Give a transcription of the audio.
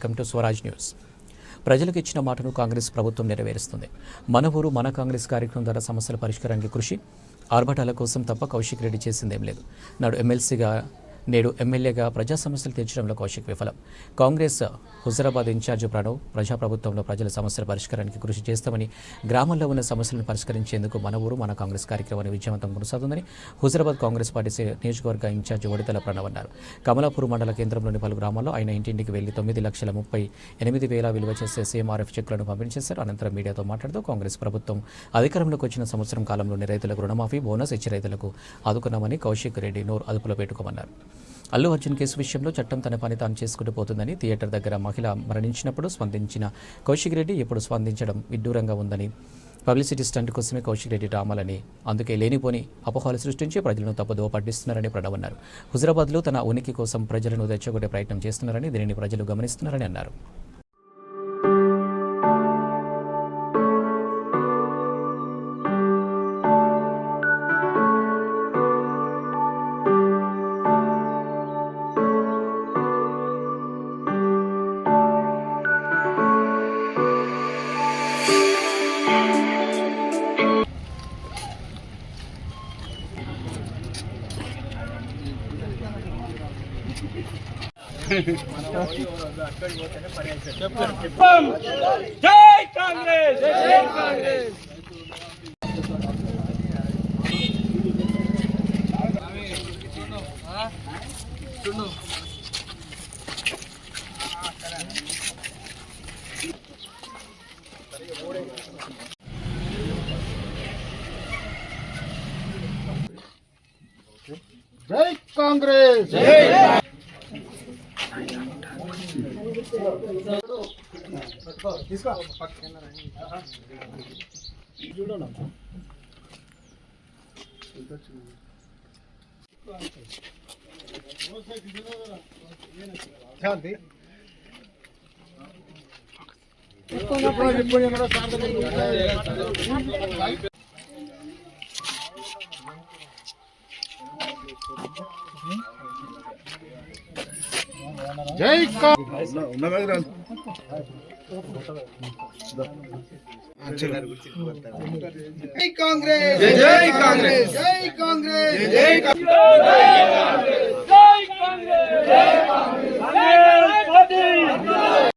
Welcome to Swaraj news. ప్రజలకు ఇచ్చిన మాటను కాంగ్రెస్ ప్రభుత్వం నెరవేరుస్తుంది. మన ఊరు మన కాంగ్రెస్ కార్యక్రమం ద్వారా సమస్యల పరిష్కారానికి కృషి, ఆర్భటాల కోసం తప్ప కౌశిక్ రెడ్డి చేసిందేం లేదు. నాడు ఎమ్మెల్సీగా నేడు ఎమ్మెల్యేగా ప్రజా సమస్యలు తీర్చడంలో కౌశిక్ విఫలం. కాంగ్రెస్ హుజరాబాద్ ఇన్ఛార్జి ప్రణవ్ ప్రజాప్రభుత్వంలో ప్రజల సమస్యల పరిష్కారానికి కృషి చేస్తామని, గ్రామాల్లో ఉన్న సమస్యలను పరిష్కరించేందుకు మన ఊరు మన కాంగ్రెస్ కార్యక్రమాన్ని విజయవంతం కొనసాగుతుందని హుజరాబాద్ కాంగ్రెస్ పార్టీ నియోజకవర్గ ఇన్ఛార్జి వడితల ప్రణవ్ అన్నారు. కమలాపూర్ మండల కేంద్రంలోని పలు గ్రామాల్లో ఆయన ఇంటింటికి వెళ్లి 9,38,000 విలువ చేసే సీఎంఆర్ఎఫ్ చెక్కులను పంపిణీ చేశారు. అనంతరం మీడియాతో మాట్లాడుతూ కాంగ్రెస్ ప్రభుత్వం అధికారంలోకి వచ్చిన సంవత్సరం కాలంలోని రైతులకు రుణమాఫీ, బోనస్ ఇచ్చి రైతులకు ఆదుకున్నామని కౌశిక్ రెడ్డి నోరు అదుపులో పెట్టుకోమన్నారు. అల్లు అర్జున్ కేసు విషయంలో చట్టం తన పని తాను చేసుకుంటూ పోతుందని, థియేటర్ దగ్గర మహిళ మరణించినప్పుడు స్పందించిన కౌశిక్ రెడ్డి ఇప్పుడు స్పందించడం విడ్డూరంగా ఉందని, పబ్లిసిటీ స్టంట్ కోసమే కౌశిక్ రెడ్డి డ్రామాలని, అందుకే లేనిపోని అపోహలు సృష్టించి ప్రజలను తప్పుదోవ పట్టిస్తున్నారని ప్రణవ్ అన్నారు. హుజరాబాద్లో తన ఉనికి కోసం ప్రజలను రెచ్చగొట్టే ప్రయత్నం చేస్తున్నారని, దీనిని ప్రజలు గమనిస్తున్నారని అన్నారు. జై కాంగ్రెస్, జై కాంగ్రెస్. జై కాంగ్రెస్, జై కాంగ్రెస్, జై కాంగ్రెస్, జై కాంగ్రెస్, జై కాంగ్రెస్.